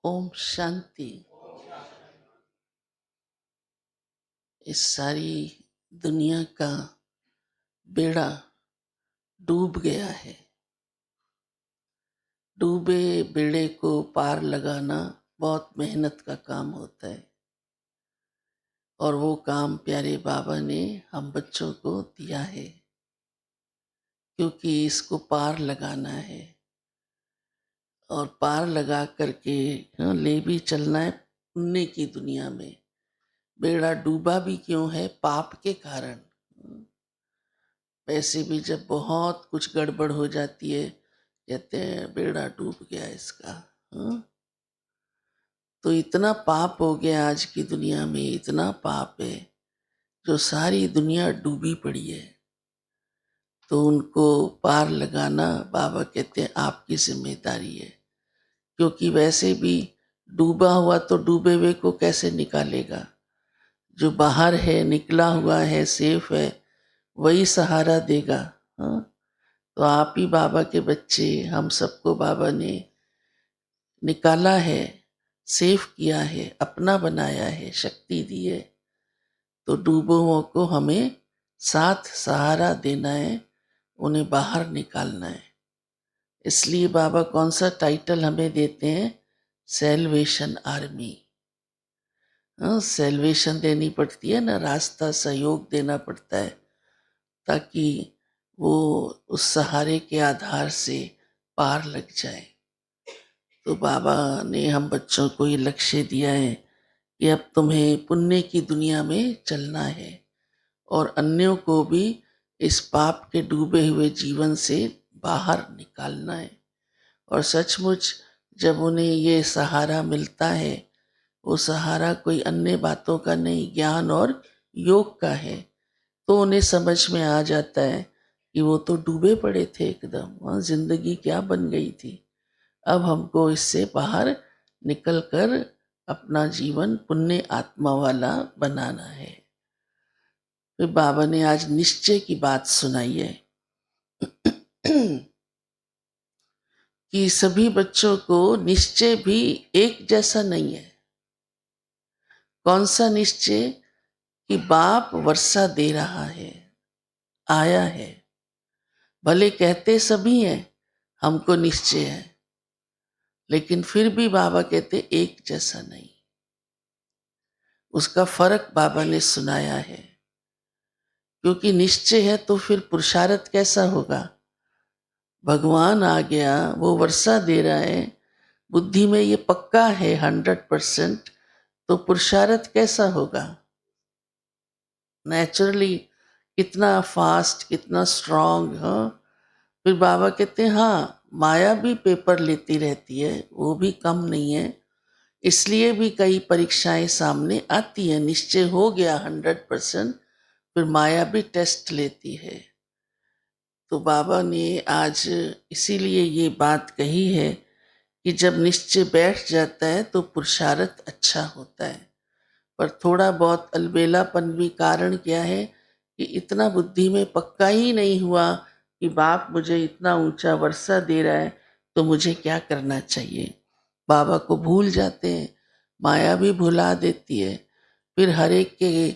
ओम शांति। इस सारी दुनिया का बेड़ा डूब गया है। डूबे बेड़े को पार लगाना बहुत मेहनत का काम होता है, और वो काम प्यारे बाबा ने हम बच्चों को दिया है, क्योंकि इसको पार लगाना है और पार लगा करके ले भी चलना है पुण्य की दुनिया में। बेड़ा डूबा भी क्यों है? पाप के कारण। वैसे भी जब बहुत कुछ गड़बड़ हो जाती है, कहते हैं बेड़ा डूब गया इसका। हाँ? तो इतना पाप हो गया आज की दुनिया में, इतना पाप है जो सारी दुनिया डूबी पड़ी है। तो उनको पार लगाना बाबा कहते हैं आपकी जिम्मेदारी है, क्योंकि वैसे भी डूबा हुआ तो डूबे हुए को कैसे निकालेगा? जो बाहर है, निकला हुआ है, सेफ है, वही सहारा देगा। हाँ? तो आप ही बाबा के बच्चे, हम सबको बाबा ने निकाला है, सेफ किया है, अपना बनाया है, शक्ति दी है। तो डूबों को हमें साथ सहारा देना है, उन्हें बाहर निकालना है। इसलिए बाबा कौन सा टाइटल हमें देते हैं? Salvation army. सेल्वेशन देनी पड़ती है ना, रास्ता सहयोग देना पड़ता है, ताकि वो उस सहारे के आधार से पार लग जाए। तो बाबा ने हम बच्चों को ये लक्ष्य दिया है कि अब तुम्हें पुण्य की दुनिया में चलना है और अन्यों को भी इस पाप के डूबे हुए जीवन से बाहर निकालना है। और सचमुच जब उन्हें ये सहारा मिलता है, वो सहारा कोई अन्य बातों का नहीं, ज्ञान और योग का है, तो उन्हें समझ में आ जाता है कि वो तो डूबे पड़े थे एकदम, वहाँ जिंदगी क्या बन गई थी। अब हमको इससे बाहर निकल कर अपना जीवन पुण्य आत्मा वाला बनाना है। फिर बाबा ने आज निश्चय की बात सुनाई है कि सभी बच्चों को निश्चय भी एक जैसा नहीं है। कौन सा निश्चय? कि बाप वर्षा दे रहा है, आया है। भले कहते सभी हैं हमको निश्चय है, लेकिन फिर भी बाबा कहते एक जैसा नहीं। उसका फर्क बाबा ने सुनाया है, क्योंकि निश्चय है तो फिर पुरुषार्थ कैसा होगा? भगवान आ गया, वो वर्षा दे रहा है, बुद्धि में ये पक्का है 100%, तो पुरुषार्थ कैसा होगा? नेचुरली कितना फास्ट, कितना स्ट्रांग। हाँ, फिर बाबा कहते हैं हाँ, माया भी पेपर लेती रहती है, वो भी कम नहीं है, इसलिए भी कई परीक्षाएं सामने आती है। निश्चय हो गया 100%, फिर माया भी टेस्ट लेती है। तो बाबा ने आज इसीलिए ये बात कही है कि जब निश्चय बैठ जाता है तो पुरुषार्थ अच्छा होता है, पर थोड़ा बहुत अलबेलापन भी कारण क्या है कि इतना बुद्धि में पक्का ही नहीं हुआ कि बाप मुझे इतना ऊंचा वर्षा दे रहा है तो मुझे क्या करना चाहिए। बाबा को भूल जाते हैं, माया भी भुला देती है। फिर हर एक के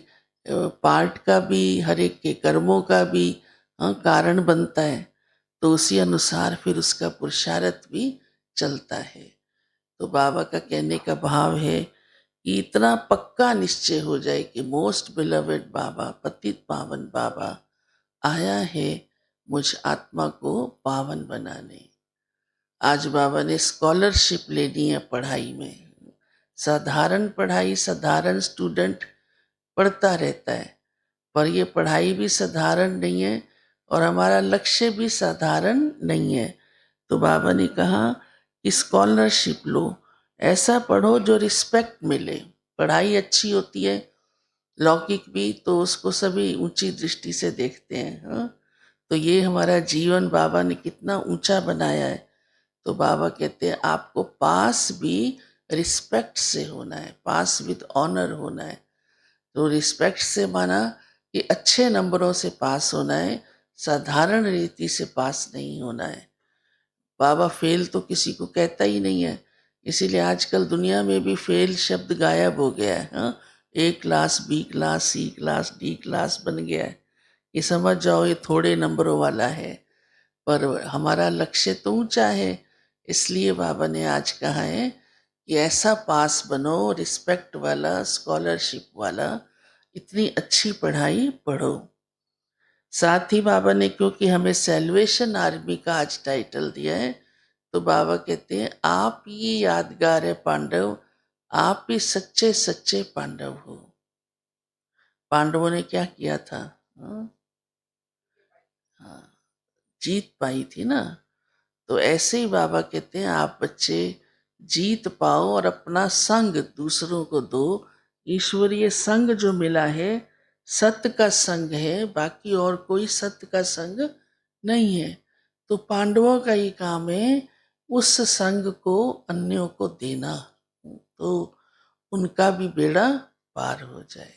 पार्ट का भी, हर एक के कर्मों का भी कारण बनता है, तो उसी अनुसार फिर उसका पुरुषार्थ भी चलता है। तो बाबा का कहने का भाव है कि इतना पक्का निश्चय हो जाए कि मोस्ट बिलवेड बाबा, पतित पावन बाबा आया है मुझ आत्मा को पावन बनाने। आज बाबा ने स्कॉलरशिप लेनी है पढ़ाई में। साधारण पढ़ाई, साधारण स्टूडेंट पढ़ता रहता है, पर ये पढ़ाई भी साधारण नहीं है और हमारा लक्ष्य भी साधारण नहीं है। तो बाबा ने कहा कि स्कॉलरशिप लो, ऐसा पढ़ो जो रिस्पेक्ट मिले। पढ़ाई अच्छी होती है, लौकिक भी, तो उसको सभी ऊंची दृष्टि से देखते हैं। हाँ? तो ये हमारा जीवन बाबा ने कितना ऊंचा बनाया है। तो बाबा कहते हैं आपको पास भी रिस्पेक्ट से होना है, पास विद ऑनर होना है। तो रिस्पेक्ट से माना कि अच्छे नंबरों से पास होना है, साधारण रीति से पास नहीं होना है। बाबा फेल तो किसी को कहता ही नहीं है, इसीलिए आजकल दुनिया में भी फेल शब्द गायब हो गया है। हाँ, ए क्लास, बी क्लास, सी क्लास, डी क्लास बन गया है। ये समझ जाओ ये थोड़े नंबरों वाला है, पर हमारा लक्ष्य तो ऊंचा है। इसलिए बाबा ने आज कहा है कि ऐसा पास बनो, रिस्पेक्ट वाला, स्कॉलरशिप वाला, इतनी अच्छी पढ़ाई पढ़ो। साथ ही बाबा ने क्योंकि हमें सेल्वेशन आर्मी का आज टाइटल दिया है, तो बाबा कहते हैं आप ही यादगार है पांडव, आप ही सच्चे सच्चे पांडव हो। पांडवों ने क्या किया था? हाँ, हाँ, जीत पाई थी ना। तो ऐसे ही बाबा कहते हैं आप बच्चे जीत पाओ और अपना संग दूसरों को दो। ईश्वरीय संग जो मिला है सत्य का संग है, बाकी और कोई सत्य का संग नहीं है। तो पांडवों का ही काम है उस संग को अन्यों को देना, तो उनका भी बेड़ा पार हो जाए।